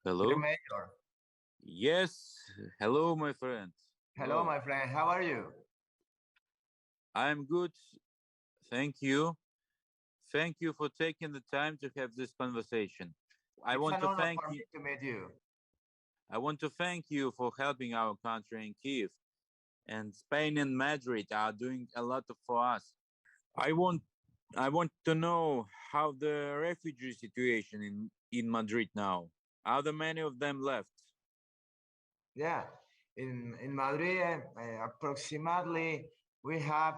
Dear Hello? Mayor. Yes, hello, my friend. Hello, Hello. my friend. How are you? I'm good. Thank you. Thank you for taking the time to have this conversation. I It's want an to honor thank for you. me to meet you. I want to thank you for helping our country in Kiev. And Spain and Madrid are doing a lot for us. I want I want to know how the refugee situation in Madrid now. Are there many of them left? Yeah, in Madrid, approximately we have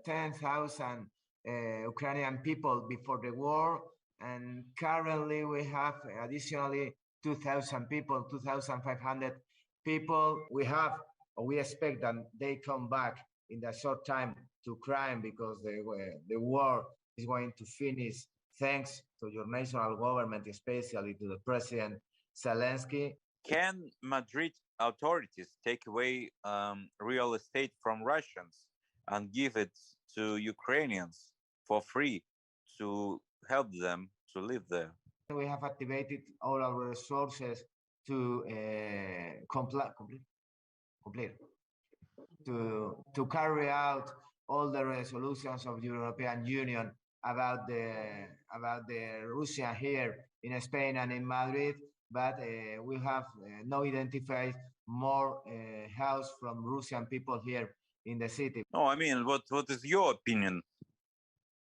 10,000 Ukrainian people before the war, and currently we have additionally 2,000 people, 2,500 people. We expect that they come back in a short time to crime because the war is going to finish thanks to your national government, especially to the President Zelensky. Can Madrid authorities take away real estate from Russians and give it to Ukrainians for free to help them to live there? We have activated all our resources to complete to carry out all the resolutions of the European Union about the Russia here in Spain and in Madrid, but we have no identified more house from Russian people here in the city. No, I mean, what is your opinion?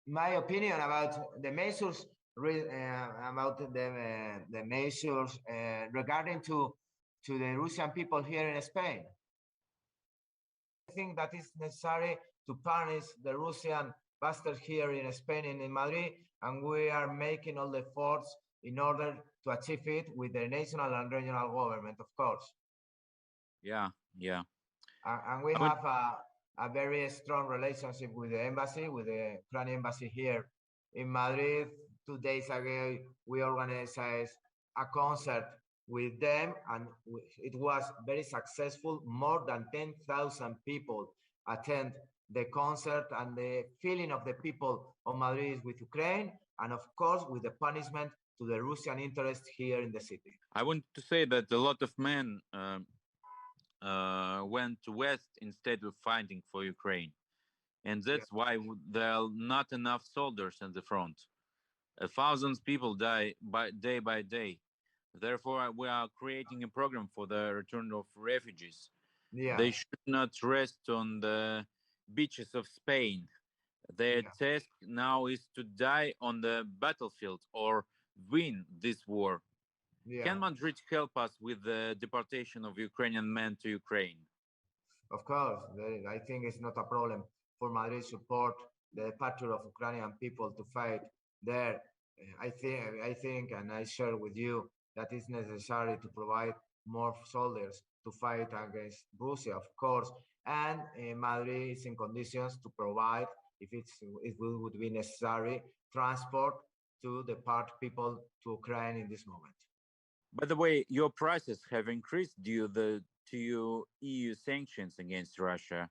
My opinion about the measures about the measures regarding to the Russian people here in Spain. I think that is necessary to punish the Russian bastards here in Spain and in Madrid, and we are making all the efforts in order to achieve it with the national and regional government, of course. Yeah, yeah. And we I would, have a very strong relationship with the embassy, with the Ukrainian embassy here in Madrid. 2 days ago, we organized a concert with them, and it was very successful. More than 10,000 people attend the concert, and the feeling of the people of Madrid is with Ukraine, and of course, with the punishment to the Russian interest here in the city. I want to say that a lot of men went west instead of fighting for Ukraine, and Yeah, that's why there are not enough soldiers in the front. Thousands people die by day. Therefore, we are creating a program for the return of refugees. yeah, They should not rest on the beaches of Spain. Their yeah. task now is to die on the battlefield or win this war. Yeah. Can Madrid help us with the deportation of Ukrainian men to Ukraine? Of course, I think it's not a problem for Madrid support the departure of Ukrainian people to fight there. I think, and I share with you that it's necessary to provide more soldiers to fight against Russia, of course, and Madrid is in conditions to provide, if it would be necessary, transport to depart people to Ukraine in this moment. By the way, your prices have increased to EU sanctions against Russia.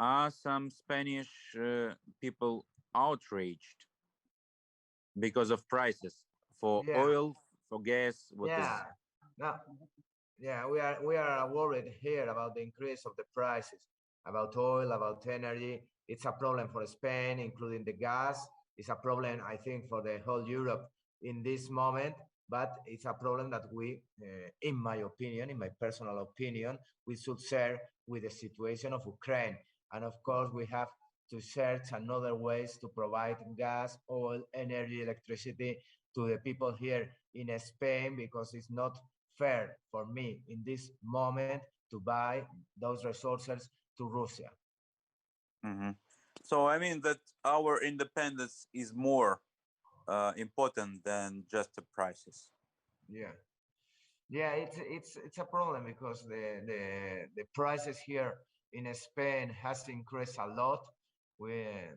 Are some Spanish people outraged because of prices for Yeah, oil, for gas? What yeah. is? No, yeah, we are worried here about the increase of the prices, about oil, about energy. It's a problem for Spain, including the gas. It's a problem, I think, for the whole Europe in this moment. But it's a problem that we, in my opinion, in my personal opinion, we should share with the situation of Ukraine. And of course, we have to search another ways to provide gas, oil, energy, electricity to the people here in Spain, because it's not fair for me in this moment to buy those resources to Russia. Mhm. So I mean that our independence is more important than just the prices. Yeah, yeah, it's a problem because the prices here in Spain has increased a lot. We,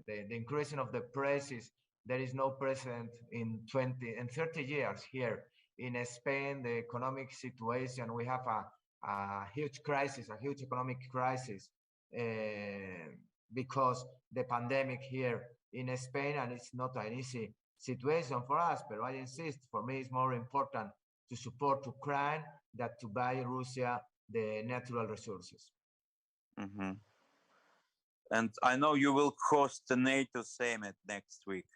the increasing of the prices, there is no precedent in 20 and 30 years here in Spain. The economic situation, we have a huge crisis, a huge economic crisis, uh, because the pandemic here in Spain, and it's not an easy situation for us. But I insist, for me, it's more important to support Ukraine than to buy Russia the natural resources. Mm-hmm. And I know you will host the NATO summit next week.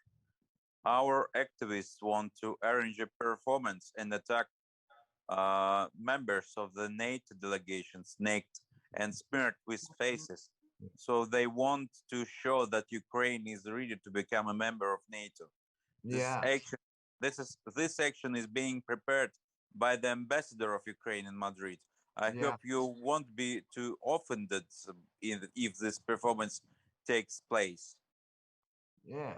Our activists want to arrange a performance and attack members of the NATO delegations naked and smeared with faces. So they want to show that Ukraine is ready to become a member of NATO. Yeah. This action is being prepared by the ambassador of Ukraine in Madrid. I hope you won't be too offended if this performance takes place. Yeah,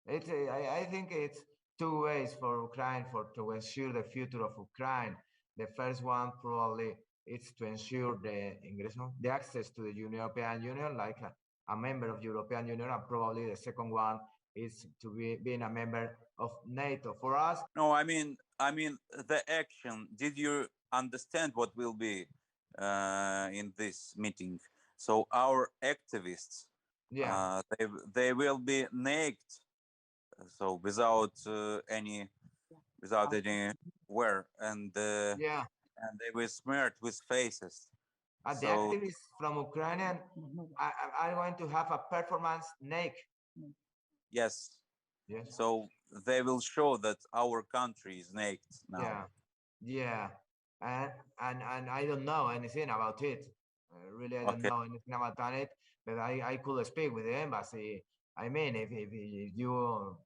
I think it's two ways for Ukraine to ensure the future of Ukraine. The first one probably is to ensure the access to the European Union, like a member of European Union, and probably the second one is to being a member of NATO. For us, no, I mean the action. Did you understand what will be in this meeting? So our activists, they will be naked, so without any wear, and they were smeared with faces. The activists from Ukraine are going to have a performance naked. Yes. So they will show that our country is naked now. Yeah. And I don't know anything about it. Really, I don't know anything about it. But I could speak with the embassy. I mean, if you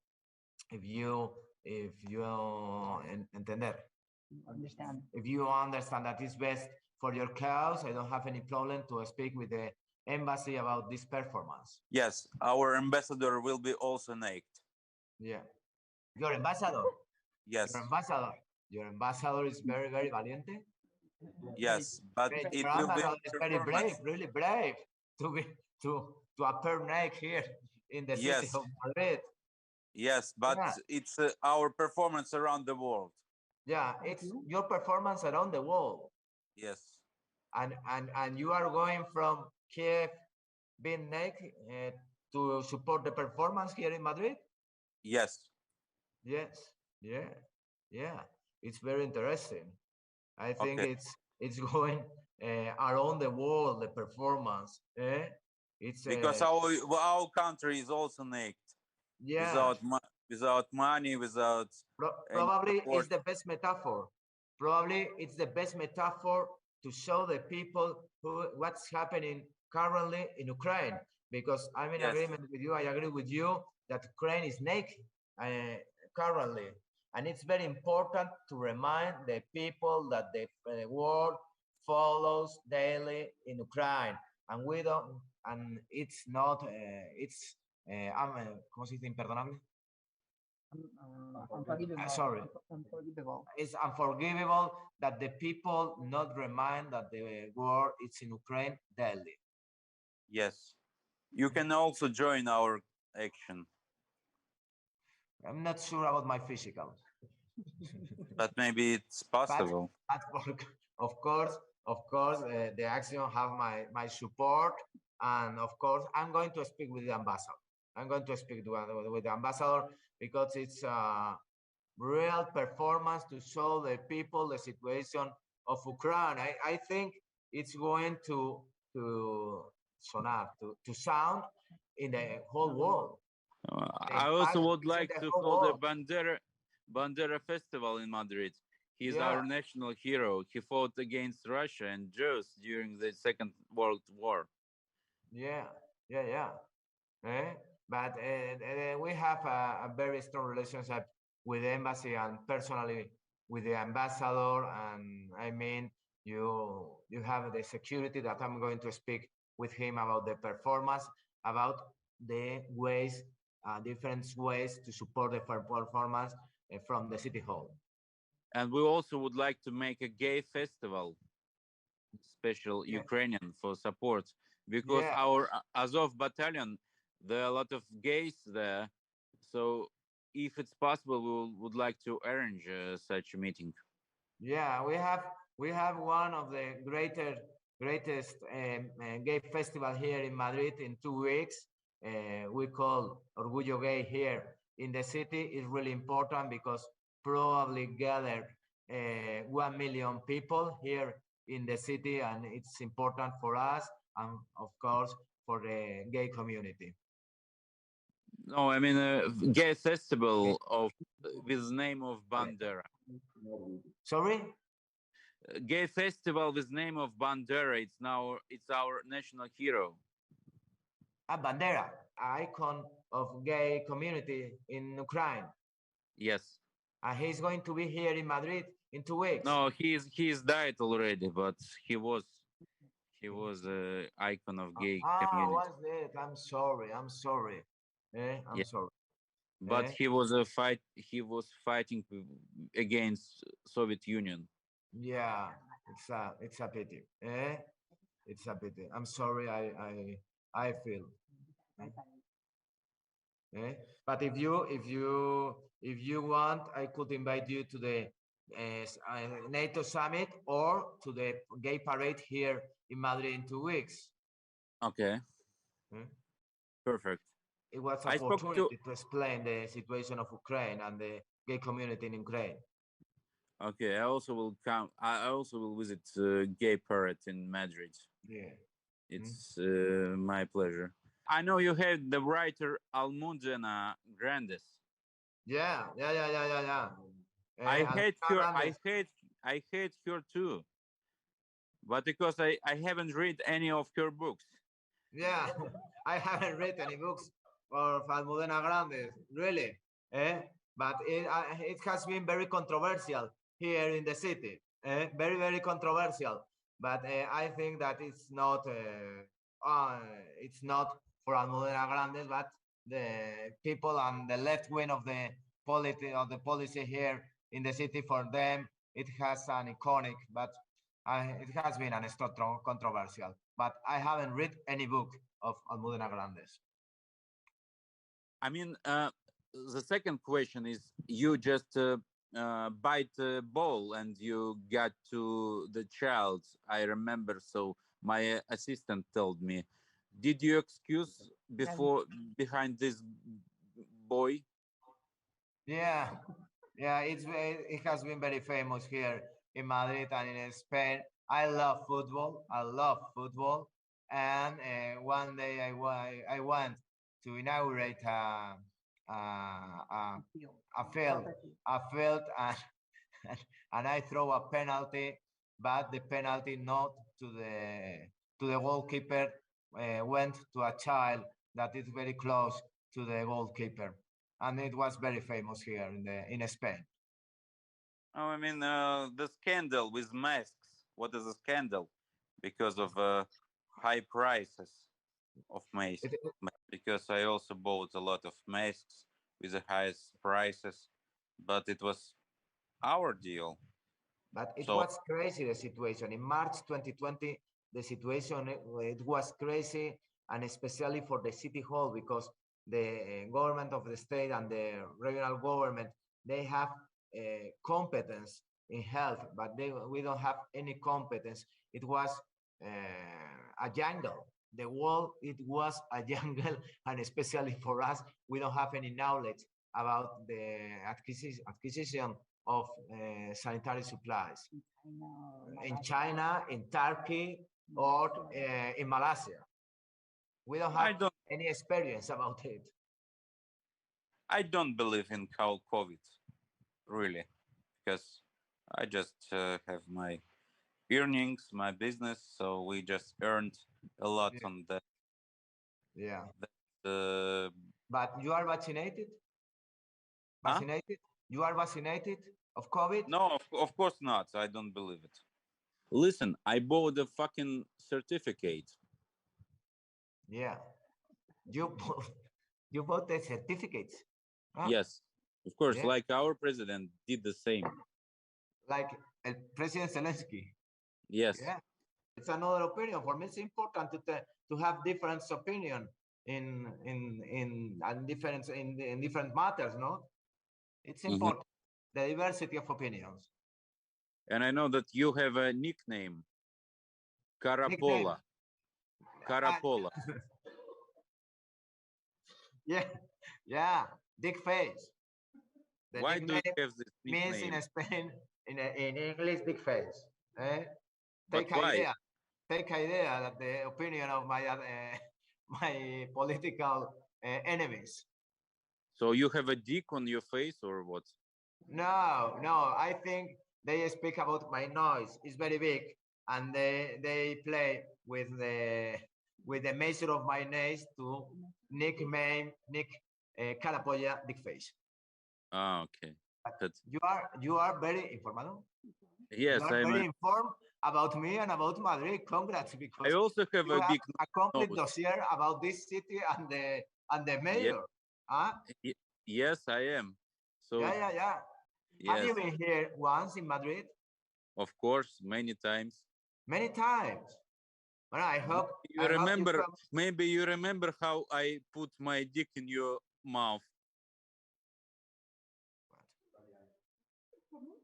understand, if you understand that it's best for your cause, I don't have any problem to speak with the embassy about this performance. Yes, our ambassador will be also naked. Yeah. Your ambassador? Yes. Your ambassador is very, very valiente. Yes, but it will be very brave, really brave to appear naked here in the city of Madrid. Yes, but it's our performance around the world. Yeah, it's your performance around the world. Yes. And you are going from Kiev being naked to support the performance here in Madrid? Yes. Yes. Yeah. It's very interesting. I think it's going around the world, the performance. It's because our country is also naked. Yeah. Without money, without probably it's the best metaphor. Probably it's the best metaphor to show the people what's happening currently in Ukraine. Because I'm in agreement with you. I agree with you that Ukraine is naked currently. And it's very important to remind the people that the world follows daily in Ukraine. And we don't, and it's not, ¿cómo se dice imperdonable? Sorry. Unforgivable. It's unforgivable that the people not remind that the war is in Ukraine daily. Yes. You can also join our action. I'm not sure about my physical. But maybe it's possible. But of course, the action have my support. And of course, I'm going to speak with the ambassador. I'm going to speak with the ambassador because it's a real performance to show the people the situation of Ukraine. I think it's going to sound in the whole world. I also would like to hold a Bandera Festival in Madrid. He's our national hero. He fought against Russia and Jews during the Second World War. Yeah. But we have a very strong relationship with the embassy and personally with the ambassador. And I mean, you have the security that I'm going to speak with him about the performance, about the ways, different ways to support the performance from the city hall. And we also would like to make a gay festival, special Ukrainian for support, because our Azov battalion, there are a lot of gays there. So if it's possible, we would like to arrange such a meeting. Yeah, we have one of the greatest gay festival here in Madrid in 2 weeks. We call Orgullo Gay here in the city. Is really important because probably gathered 1 million people here in the city, and it's important for us and of course for the gay community. No, I mean a gay festival of with name of Bandera. Sorry? Gay festival with name of Bandera. It's our national hero. Bandera, icon of gay community in Ukraine. Yes. He's going to be here in Madrid in 2 weeks. No, he's died already, but he was a icon of gay community. Was it? I'm sorry. I'm sorry. I'm sorry. But he was fighting against Soviet Union. Yeah, it's a pity. It's a pity. I'm sorry. I feel. But if you want, I could invite you to the NATO summit or to the gay parade here in Madrid in 2 weeks. Okay. Perfect. It was an opportunity to explain the situation of Ukraine and the gay community in Ukraine. Okay, I also will come. I also will visit gay parade in Madrid. Yeah, it's my pleasure. I know you had the writer Almudena Grandes. Yeah. I hate her too, but because I haven't read any of her books. Yeah, I haven't read any books of Almudena Grandes, really. But it has been very controversial here in the city. Very, very controversial. But I think that it's not for Almudena Grandes, but the people on the left wing of the policy here in the city. For them, it has an iconic, but it has been an controversial. But I haven't read any book of Almudena Grandes. I mean, the second question is, you just bite a ball and you got to the child. I remember, so my assistant told me, did you excuse behind this boy? Yeah, it has been very famous here in Madrid and in Spain. I love football. And one day I went to inaugurate a field, and I throw a penalty, but the penalty not to the goalkeeper went to a child that is very close to the goalkeeper, and it was very famous here in Spain. Oh, I mean, the scandal with masks. What is a scandal? Because of high prices of masks. Because I also bought a lot of masks with the highest prices, but it was our deal. But it was crazy, the situation. In March 2020, the situation, it was crazy, and especially for the city hall, because the government of the state and the regional government, they have competence in health, but we don't have any competence. It was a jungle. The world, it was a jungle, and especially for us, we don't have any knowledge about the acquisition of sanitary supplies in China, in Turkey, or in Malaysia. We don't have any experience about it. I don't believe in COVID, really, because I just have my earnings, my business, so we just earned a lot on that. Yeah. But you are vaccinated? Vaccinated? Huh? You are vaccinated of COVID? No, of course not. I don't believe it. Listen, I bought a fucking certificate. Yeah. You bought the certificates? Huh? Yes, of course, like our president did the same. Like President Zelensky? Yes. Yeah. It's another opinion. For me, it's important to have different opinion in different matters, no? It's important. The diversity of opinions. And I know that you have a nickname, Carapola. Carapola. Yeah, big face. Why do you have this nickname? Means in Spain, in English, big face. Eh? But why? Take idea that the opinion of my my political enemies. So you have a dick on your face or what? No, I think they speak about my nose. It's very big, and they play with the measure of my nose to nickname Carapolla big face. Ah, okay. Good. You are very informado. Yes, you are very informed about me and about Madrid. Congrats, because I also have you a big a complete nose. dossier about this city and the mayor. Huh? Yes, I am. So Yeah. yes. Have you been here once in Madrid? Of course, many times. Many times. Well, I hope you remember. Maybe you remember how I put my dick in your mouth.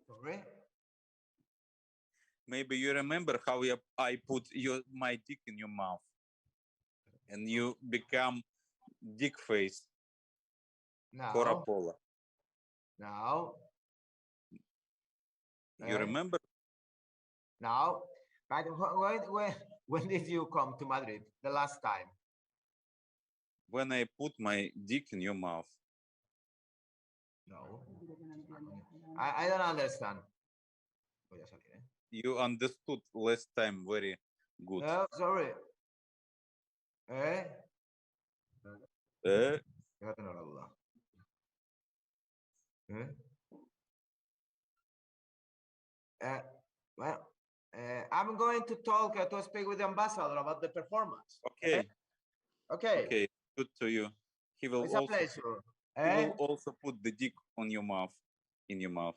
Sorry? Maybe you remember how I put my dick in your mouth, and you become dick face. No. Carapolla. No. You remember? No. But when did you come to Madrid the last time? When I put my dick in your mouth. No. I don't understand. You understood last time very good. No, sorry. Ya tengo la duda. Well, I'm going to speak with the ambassador about the performance. Okay. Okay. Good to you. He will It's a pleasure. He will also put the dick on your mouth, in your mouth.